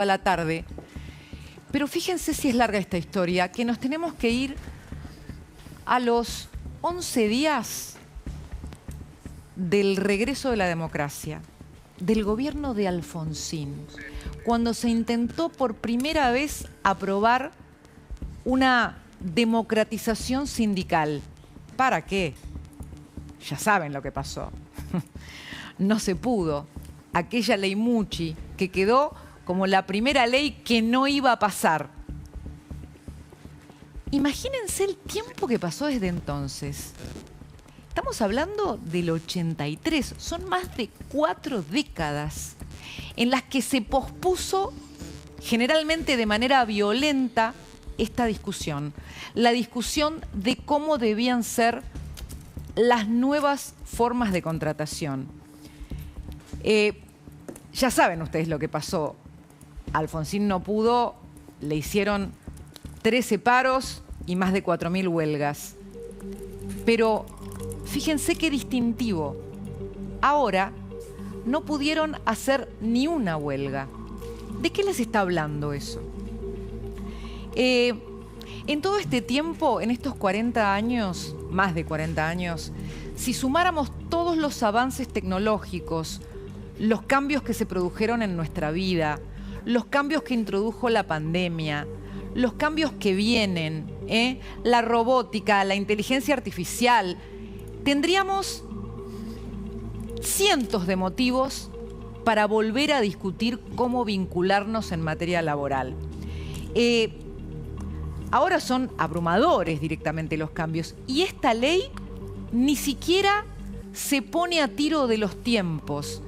a la tarde. Pero fíjense si es larga esta historia, que nos tenemos que ir a los 11 días del regreso de la democracia, del gobierno de Alfonsín, cuando se intentó por primera vez aprobar una democratización sindical. ¿Para qué? Ya saben lo que pasó. No se pudo. Aquella ley Mucci, que quedó como la primera ley que no iba a pasar. Imagínense el tiempo que pasó desde entonces. Estamos hablando del 83. Son más de 4 décadas en las que se pospuso, generalmente de manera violenta, esta discusión. La discusión de cómo debían ser las nuevas formas de contratación. Ya saben ustedes lo que pasó. Alfonsín no pudo, le hicieron 13 paros y más de 4.000 huelgas. Pero fíjense qué distintivo. Ahora no pudieron hacer ni una huelga. ¿De qué les está hablando eso? En todo este tiempo, en estos 40 años, más de 40 años, si sumáramos todos los avances tecnológicos, los cambios que se produjeron en nuestra vida, los cambios que introdujo la pandemia, los cambios que vienen, la robótica, la inteligencia artificial, tendríamos cientos de motivos para volver a discutir cómo vincularnos en materia laboral. Ahora son abrumadores directamente los cambios y esta ley ni siquiera se pone a tiro de los tiempos.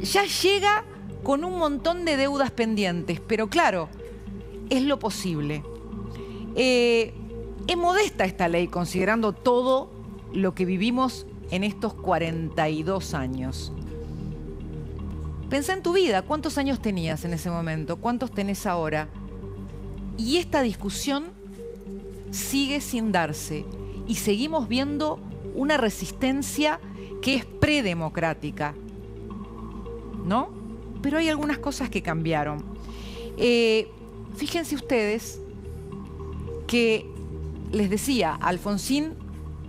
Ya llega con un montón de deudas pendientes, pero claro, es lo posible. Es modesta esta ley considerando todo lo que vivimos en estos 42 años. Pensá en tu vida, ¿cuántos años tenías en ese momento? ¿Cuántos tenés ahora? Y esta discusión sigue sin darse y seguimos viendo una resistencia que es predemocrática, ¿no? Pero hay algunas cosas que cambiaron. Fíjense ustedes que, les decía, Alfonsín,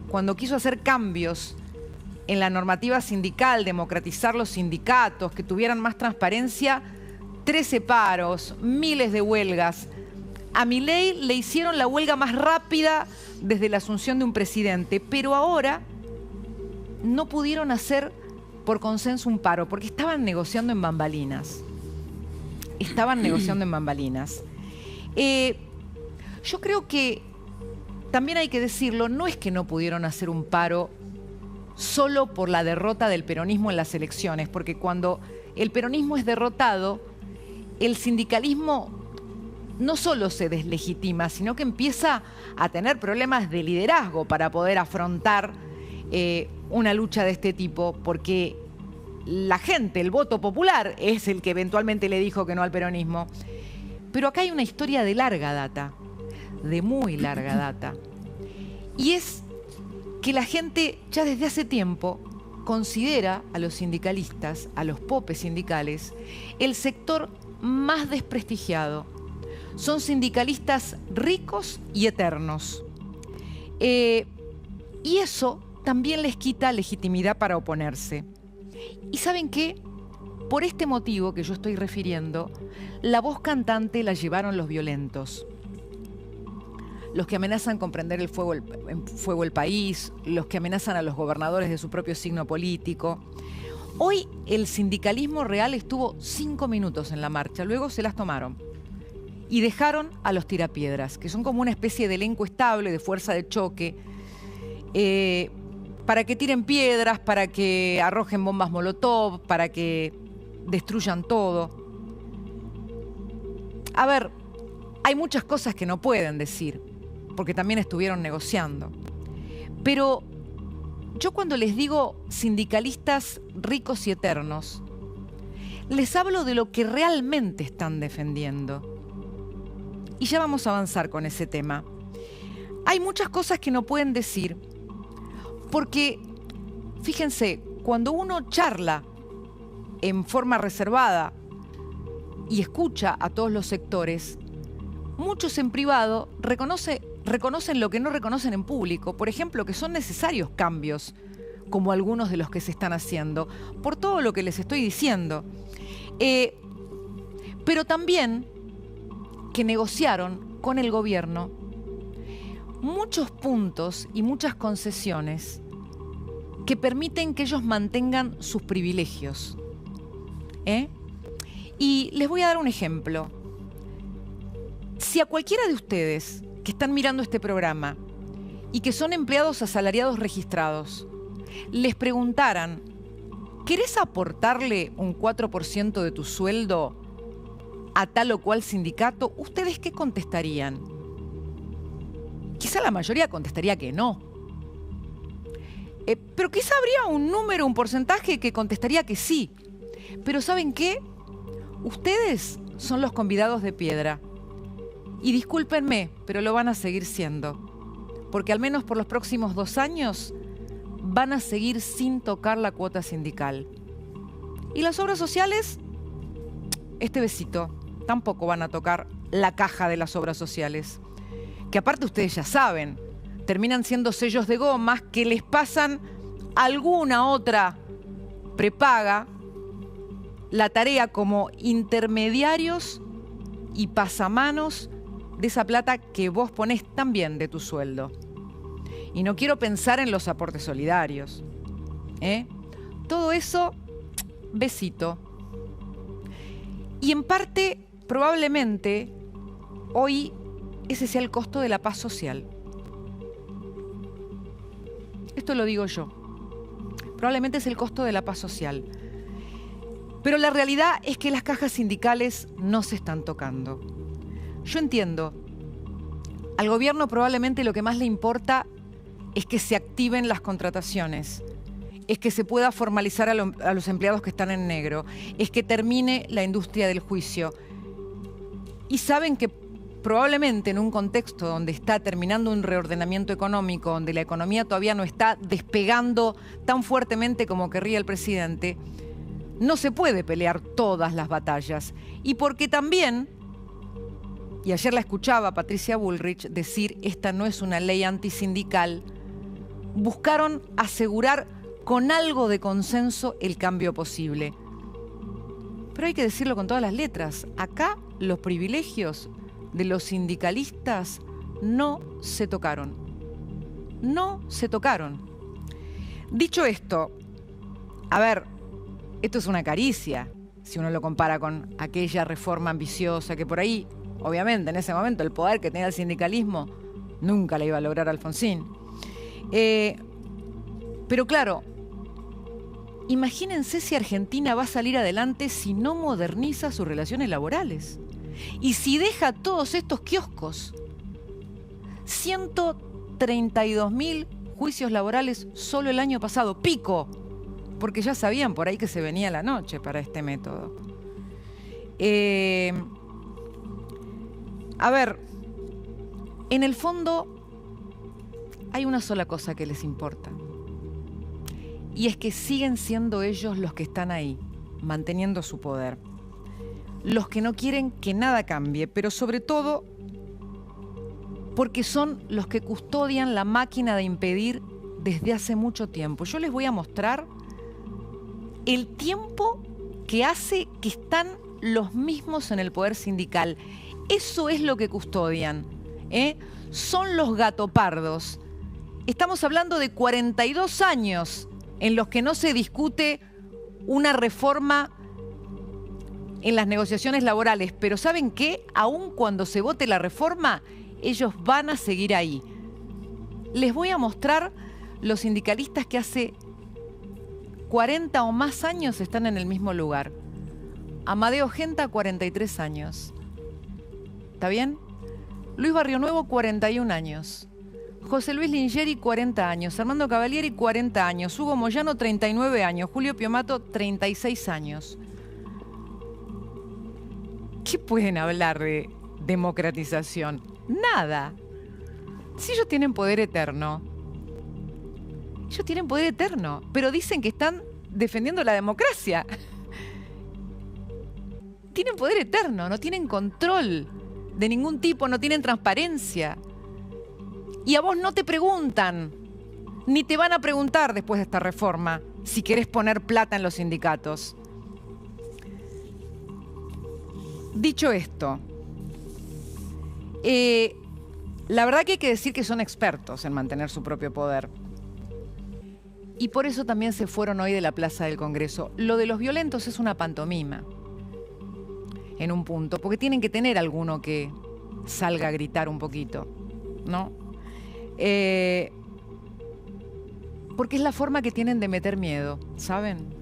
cuando quiso hacer cambios en la normativa sindical, democratizar los sindicatos, que tuvieran más transparencia, 13 paros, miles de huelgas. A Milei le hicieron la huelga más rápida desde la asunción de un presidente, pero ahora no pudieron hacer por consenso un paro, porque estaban negociando en bambalinas. Estaban negociando en bambalinas. Yo creo que también hay que decirlo, no es que no pudieron hacer un paro solo por la derrota del peronismo en las elecciones, porque cuando el peronismo es derrotado, el sindicalismo no solo se deslegitima, sino que empieza a tener problemas de liderazgo para poder afrontar una lucha de este tipo, porque la gente, el voto popular, es el que eventualmente le dijo que no al peronismo. Pero acá hay una historia de larga data, de muy larga data. Y es que la gente ya desde hace tiempo considera a los sindicalistas, a los popes sindicales, el sector más desprestigiado. Son sindicalistas ricos y eternos. Y eso también les quita legitimidad para oponerse. ¿Y saben qué? Por este motivo que yo estoy refiriendo, la voz cantante la llevaron los violentos. Los que amenazan con prender en fuego el país, los que amenazan a los gobernadores de su propio signo político. Hoy el sindicalismo real estuvo 5 minutos en la marcha, luego se las tomaron. Y dejaron a los tirapiedras, que son como una especie de elenco estable, de fuerza de choque, para que tiren piedras, para que arrojen bombas molotov, para que destruyan todo. A ver, hay muchas cosas que no pueden decir, porque también estuvieron negociando. Pero yo cuando les digo sindicalistas ricos y eternos, les hablo de lo que realmente están defendiendo. Y ya vamos a avanzar con ese tema. Hay muchas cosas que no pueden decir, porque, fíjense, cuando uno charla en forma reservada y escucha a todos los sectores, muchos en privado reconocen lo que no reconocen en público. Por ejemplo, que son necesarios cambios, como algunos de los que se están haciendo, por todo lo que les estoy diciendo. Pero también que negociaron con el gobierno muchos puntos y muchas concesiones que permiten que ellos mantengan sus privilegios. Y les voy a dar un ejemplo. Si a cualquiera de ustedes que están mirando este programa y que son empleados asalariados registrados, les preguntaran, ¿querés aportarle un 4% de tu sueldo a tal o cual sindicato? ¿Ustedes qué contestarían? Quizá la mayoría contestaría que no. Pero quizá habría un número, un porcentaje que contestaría que sí. Pero ¿saben qué? Ustedes son los convidados de piedra. Y discúlpenme, pero lo van a seguir siendo. Porque al menos por los próximos 2 años van a seguir sin tocar la cuota sindical. Y las obras sociales, este besito, tampoco van a tocar la caja de las obras sociales. Que aparte ustedes ya saben, terminan siendo sellos de gomas que les pasan alguna otra prepaga la tarea como intermediarios y pasamanos de esa plata que vos ponés también de tu sueldo. Y no quiero pensar en los aportes solidarios. Todo eso, besito. Y en parte, probablemente, hoy ese sea el costo de la paz social. Esto lo digo yo. Probablemente es el costo de la paz social. Pero la realidad es que las cajas sindicales no se están tocando. Yo entiendo. Al gobierno probablemente lo que más le importa es que se activen las contrataciones, es que se pueda formalizar a los empleados que están en negro, es que termine la industria del juicio. Y saben que probablemente en un contexto donde está terminando un reordenamiento económico, donde la economía todavía no está despegando tan fuertemente como querría el presidente, no se puede pelear todas las batallas. Y porque también, y ayer la escuchaba a Patricia Bullrich decir, esta no es una ley antisindical, buscaron asegurar con algo de consenso el cambio posible. Pero hay que decirlo con todas las letras. Acá los privilegios de los sindicalistas no se tocaron. No se tocaron. Dicho esto, a ver, esto es una caricia, si uno lo compara con aquella reforma ambiciosa que por ahí, obviamente, en ese momento, el poder que tenía el sindicalismo nunca la iba a lograr Alfonsín. Pero claro, imagínense si Argentina va a salir adelante si no moderniza sus relaciones laborales. Y si deja todos estos kioscos. 132.000 juicios laborales solo el año pasado. Pico. Porque ya sabían por ahí que se venía la noche para este método. A ver, en el fondo hay una sola cosa que les importa. Y es que siguen siendo ellos los que están ahí, manteniendo su poder. Los que no quieren que nada cambie, pero sobre todo porque son los que custodian la máquina de impedir desde hace mucho tiempo. Yo les voy a mostrar el tiempo que hace que están los mismos en el poder sindical. Eso es lo que custodian. Son los gatopardos. Estamos hablando de 42 años en los que no se discute una reforma en las negociaciones laborales. Pero ¿saben qué? Aun cuando se vote la reforma, ellos van a seguir ahí. Les voy a mostrar los sindicalistas que hace 40 o más años están en el mismo lugar. Amadeo Genta, 43 años. ¿Está bien? Luis Barrionuevo, 41 años. José Luis Lingeri, 40 años. Armando Cavalieri, 40 años. Hugo Moyano, 39 años. Julio Piomato, 36 años. ¿Qué pueden hablar de democratización? Nada. Si ellos tienen poder eterno. Ellos tienen poder eterno, pero dicen que están defendiendo la democracia. tienen poder eterno, no tienen control de ningún tipo, no tienen transparencia. Y a vos no te preguntan, ni te van a preguntar después de esta reforma, si querés poner plata en los sindicatos. Dicho esto, la verdad que hay que decir que son expertos en mantener su propio poder. Y por eso también se fueron hoy de la Plaza del Congreso. Lo de los violentos es una pantomima, en un punto, porque tienen que tener alguno que salga a gritar un poquito, ¿no? Porque es la forma que tienen de meter miedo, ¿saben?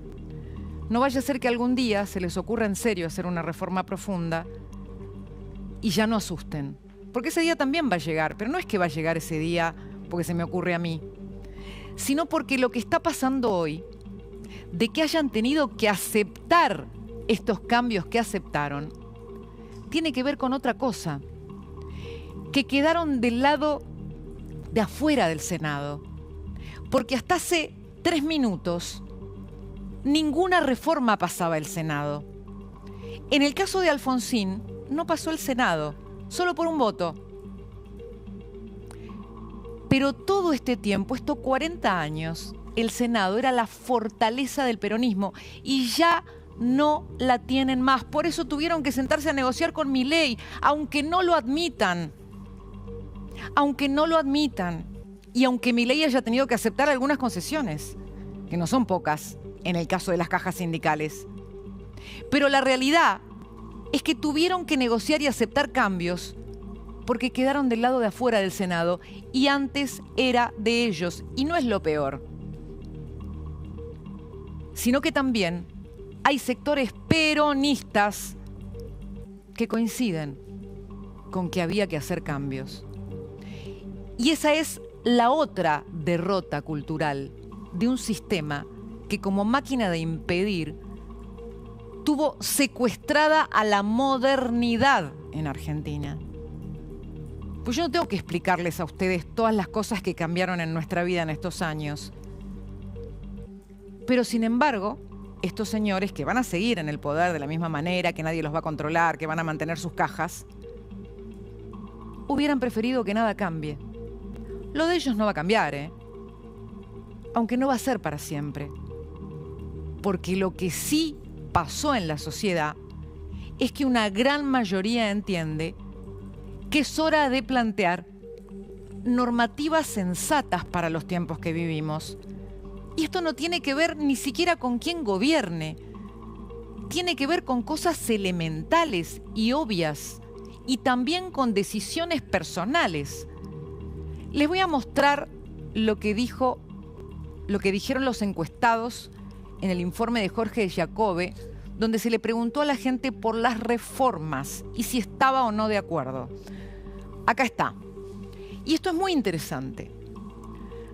No vaya a ser que algún día se les ocurra en serio hacer una reforma profunda y ya no asusten. Porque ese día también va a llegar, pero no es que va a llegar ese día porque se me ocurre a mí, sino porque lo que está pasando hoy, de que hayan tenido que aceptar estos cambios que aceptaron, tiene que ver con otra cosa, que quedaron del lado de afuera del Senado, porque hasta hace 3 minutos ninguna reforma pasaba el Senado. En el caso de Alfonsín, no pasó el Senado, solo por un voto. Pero todo este tiempo, estos 40 años, el Senado era la fortaleza del peronismo y ya no la tienen más. Por eso tuvieron que sentarse a negociar con Milei, aunque no lo admitan. Aunque no lo admitan. Y aunque Milei haya tenido que aceptar algunas concesiones, que no son pocas, en el caso de las cajas sindicales. Pero la realidad es que tuvieron que negociar y aceptar cambios porque quedaron del lado de afuera del Senado y antes era de ellos. Y no es lo peor, sino que también hay sectores peronistas que coinciden con que había que hacer cambios. Y esa es la otra derrota cultural de un sistema que, como máquina de impedir, tuvo secuestrada a la modernidad en Argentina. Pues yo no tengo que explicarles a ustedes todas las cosas que cambiaron en nuestra vida en estos años. Pero sin embargo, estos señores que van a seguir en el poder de la misma manera, que nadie los va a controlar, que van a mantener sus cajas, hubieran preferido que nada cambie. Lo de ellos no va a cambiar, ¿eh? Aunque no va a ser para siempre. Porque lo que sí pasó en la sociedad es que una gran mayoría entiende que es hora de plantear normativas sensatas para los tiempos que vivimos. Y esto no tiene que ver ni siquiera con quién gobierne. Tiene que ver con cosas elementales y obvias y también con decisiones personales. Les voy a mostrar lo que dijeron los encuestados en el informe de Jorge Giacobbe, donde se le preguntó a la gente por las reformas y si estaba o no de acuerdo. Acá está. Y esto es muy interesante.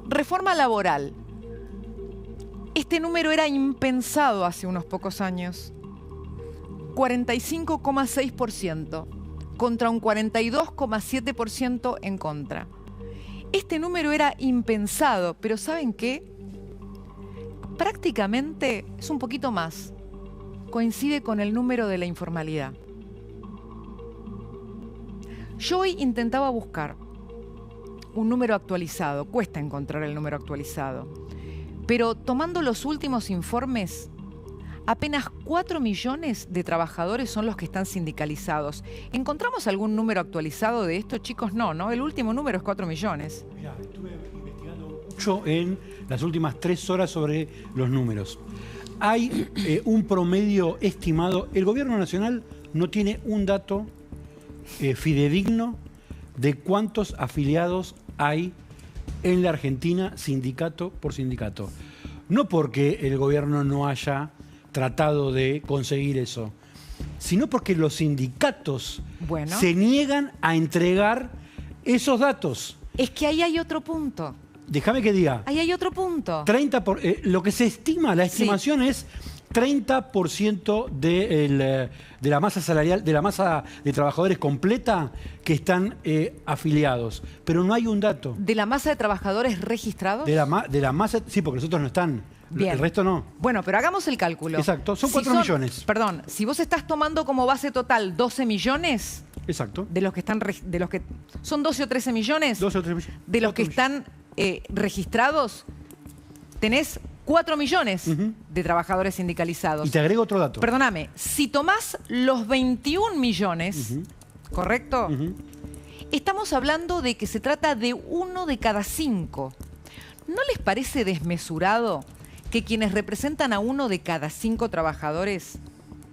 Reforma laboral. Este número era impensado hace unos pocos años. 45,6% contra un 42,7% en contra. Este número era impensado, pero ¿saben qué? Prácticamente es un poquito más. Coincide con el número de la informalidad. Yo hoy intentaba buscar un número actualizado. Cuesta encontrar el número actualizado. Pero tomando los últimos informes, apenas 4 millones de trabajadores son los que están sindicalizados. ¿Encontramos algún número actualizado de esto, chicos? No. El último número es 4 millones. Mirá, estuve investigando mucho en las últimas 3 horas sobre los números. Hay un promedio estimado. El gobierno nacional no tiene un dato fidedigno de cuántos afiliados hay en la Argentina sindicato por sindicato. No porque el gobierno no haya tratado de conseguir eso, sino porque los sindicatos se niegan a entregar esos datos. Es que ahí hay otro punto. Déjame que diga. Ahí hay otro punto. Lo que se estima, la estimación es 30% de la masa salarial, de la masa de trabajadores completa que están afiliados. Pero no hay un dato. ¿De la masa de trabajadores registrados? De la masa, sí, porque los otros no están Bien. El resto no. Bueno, pero hagamos el cálculo. Exacto, son 4 millones. Perdón, si vos estás tomando como base total 12 millones... Exacto. De los que están... ¿Son 12 o 13 millones? 12 o 13 millones. De los que están registrados, tenés 4 millones de trabajadores sindicalizados. Y te agrego otro dato. Perdóname, si tomás los 21 millones, ¿correcto? Estamos hablando de que se trata de 1 de cada 5. ¿No les parece desmesurado que quienes representan a 1 de cada 5 trabajadores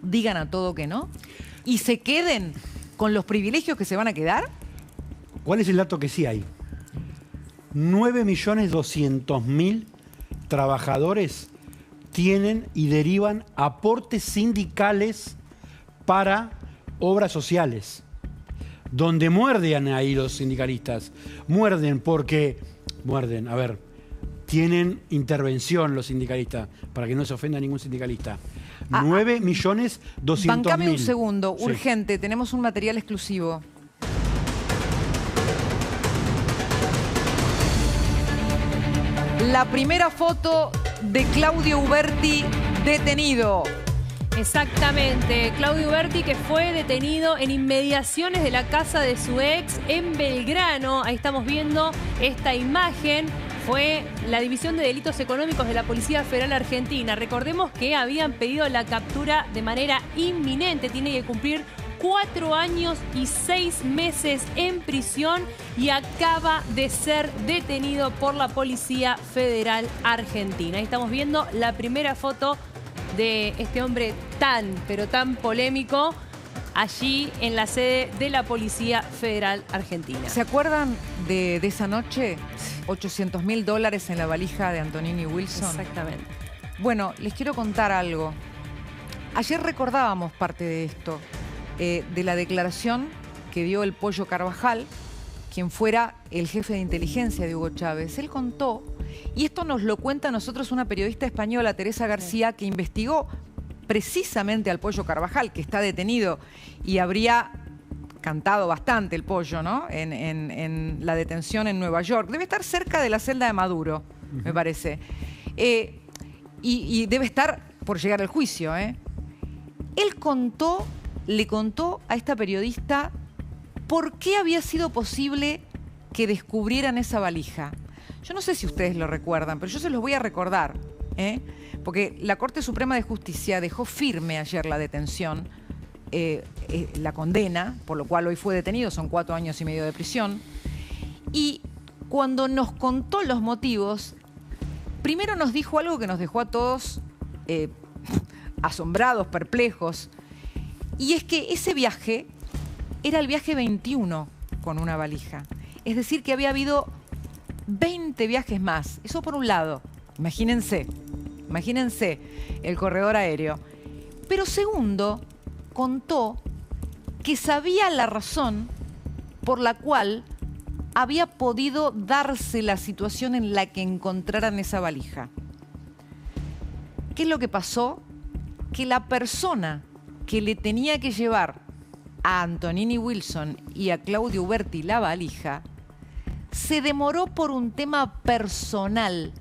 digan a todo que no? ¿Y se queden con los privilegios que se van a quedar? ¿Cuál es el dato que sí hay? 9.200.000 trabajadores tienen y derivan aportes sindicales para obras sociales. Donde muerden ahí los sindicalistas. Muerden porque... Muerden, a ver, tienen intervención los sindicalistas, para que no se ofenda ningún sindicalista. 9.200.000. Bancame un segundo, Sí. urgente, tenemos un material exclusivo. La primera foto de Claudio Uberti detenido. Exactamente, Claudio Uberti, que fue detenido en inmediaciones de la casa de su ex en Belgrano. Ahí estamos viendo esta imagen. Fue la División de Delitos Económicos de la Policía Federal Argentina. Recordemos que habían pedido la captura de manera inminente. Tiene que cumplir 4 años y 6 meses en prisión y acaba de ser detenido por la Policía Federal Argentina. Ahí estamos viendo la primera foto de este hombre tan, pero tan polémico allí en la sede de la Policía Federal Argentina. ¿Se acuerdan de esa noche? $800.000 en la valija de Antonini Wilson. Exactamente. Bueno, les quiero contar algo. Ayer recordábamos parte de esto, de la declaración que dio el Pollo Carvajal, quien fuera el jefe de inteligencia de Hugo Chávez. Él contó, y esto nos lo cuenta a nosotros una periodista española, Teresa García, que investigó precisamente al Pollo Carvajal, que está detenido y habría cantado bastante el Pollo, ¿no? En la detención en Nueva York. Debe estar cerca de la celda de Maduro, me parece. Y debe estar por llegar al juicio, ¿eh? Él le contó a esta periodista por qué había sido posible que descubrieran esa valija. Yo no sé si ustedes lo recuerdan, pero yo se los voy a recordar, ¿eh? Porque la Corte Suprema de Justicia dejó firme ayer la detención, la condena, por lo cual hoy fue detenido, son 4 años y medio de prisión. Y cuando nos contó los motivos, primero nos dijo algo que nos dejó a todos asombrados, perplejos, y es que ese viaje era el viaje 21 con una valija. Es decir, que había habido 20 viajes más. Eso por un lado. Imagínense el corredor aéreo. Pero segundo, contó que sabía la razón por la cual había podido darse la situación en la que encontraran esa valija. ¿Qué es lo que pasó? Que la persona que le tenía que llevar a Antonini Wilson y a Claudio Uberti la valija se demoró por un tema personal,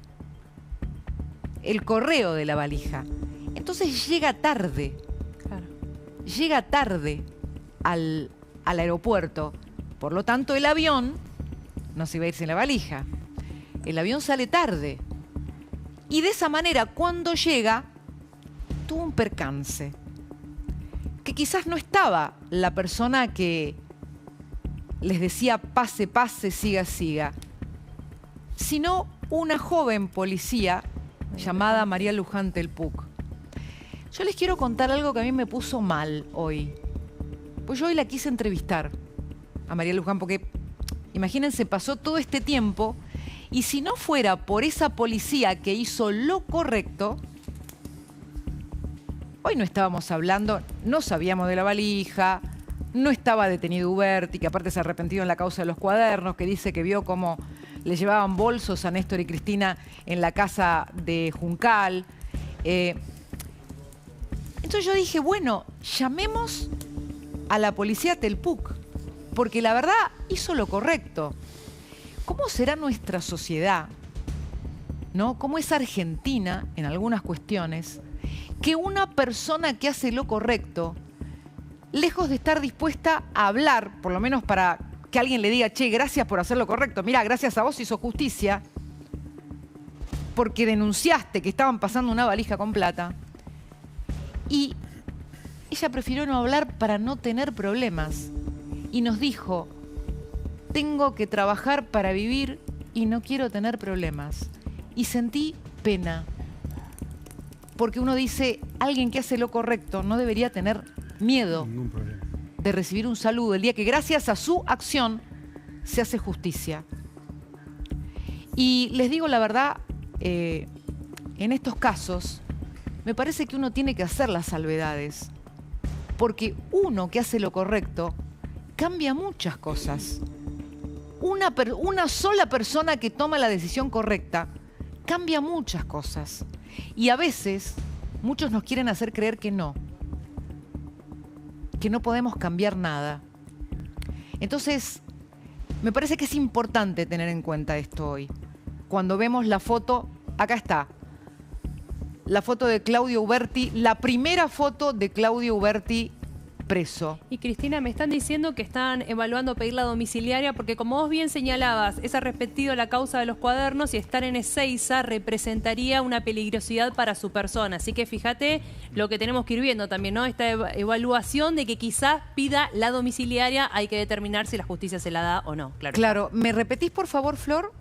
el correo de la valija. Entonces llega tarde. Claro. Llega tarde al aeropuerto. Por lo tanto, el avión no se iba a ir sin la valija. El avión sale tarde. Y de esa manera, cuando llega, tuvo un percance. Que quizás no estaba la persona que les decía pase, pase, siga, siga, sino una joven policía llamada María Luján Telpuc. Yo les quiero contar algo que a mí me puso mal hoy. Pues yo hoy la quise entrevistar a María Luján porque, imagínense, pasó todo este tiempo y si no fuera por esa policía que hizo lo correcto, hoy no estábamos hablando, no sabíamos de la valija, no estaba detenido Uberti, que aparte se ha arrepentido en la causa de los cuadernos, que dice que vio cómo le llevaban bolsos a Néstor y Cristina en la casa de Juncal. Entonces yo dije, bueno, llamemos a la policía Telpuc, porque la verdad hizo lo correcto. ¿Cómo será nuestra sociedad ¿no? Cómo es Argentina en algunas cuestiones, que una persona que hace lo correcto, lejos de estar dispuesta a hablar, por lo menos para que alguien le diga, che, gracias por hacer lo correcto, mira, gracias a vos hizo justicia, porque denunciaste que estaban pasando una valija con plata, y ella prefirió no hablar para no tener problemas, y nos dijo, tengo que trabajar para vivir y no quiero tener problemas. Y sentí pena, porque uno dice, alguien que hace lo correcto no debería tener miedo Ningún problema. de recibir un saludo el día que gracias a su acción se hace justicia. Y les digo la verdad, en estos casos, me parece que uno tiene que hacer las salvedades, porque uno que hace lo correcto cambia muchas cosas. Una sola persona que toma la decisión correcta cambia muchas cosas. Y a veces muchos nos quieren hacer creer que no podemos cambiar nada. Entonces, me parece que es importante tener en cuenta esto hoy. Cuando vemos la foto, acá está, la foto de Claudio Uberti, la primera foto de Claudio Uberti preso. Y Cristina, me están diciendo que están evaluando pedir la domiciliaria porque, como vos bien señalabas, es arrepentido la causa de los cuadernos y estar en Ezeiza representaría una peligrosidad para su persona. Así que fíjate lo que tenemos que ir viendo también, ¿no? Esta evaluación de que quizás pida la domiciliaria, hay que determinar si la justicia se la da o no. Claro, ¿me repetís por favor, Flor?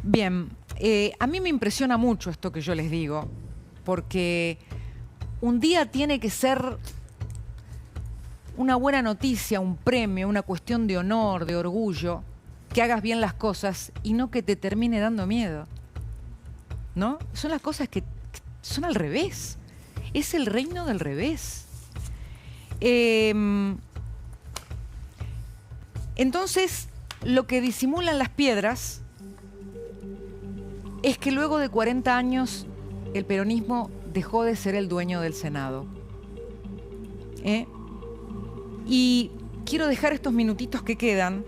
Bien, a mí me impresiona mucho esto que yo les digo, porque un día tiene que ser una buena noticia, un premio, una cuestión de honor, de orgullo, que hagas bien las cosas y no que te termine dando miedo, ¿no? Son las cosas que son al revés. Es el reino del revés. Entonces, lo que disimulan las piedras es que luego de 40 años el peronismo dejó de ser el dueño del Senado. Y quiero dejar estos minutitos que quedan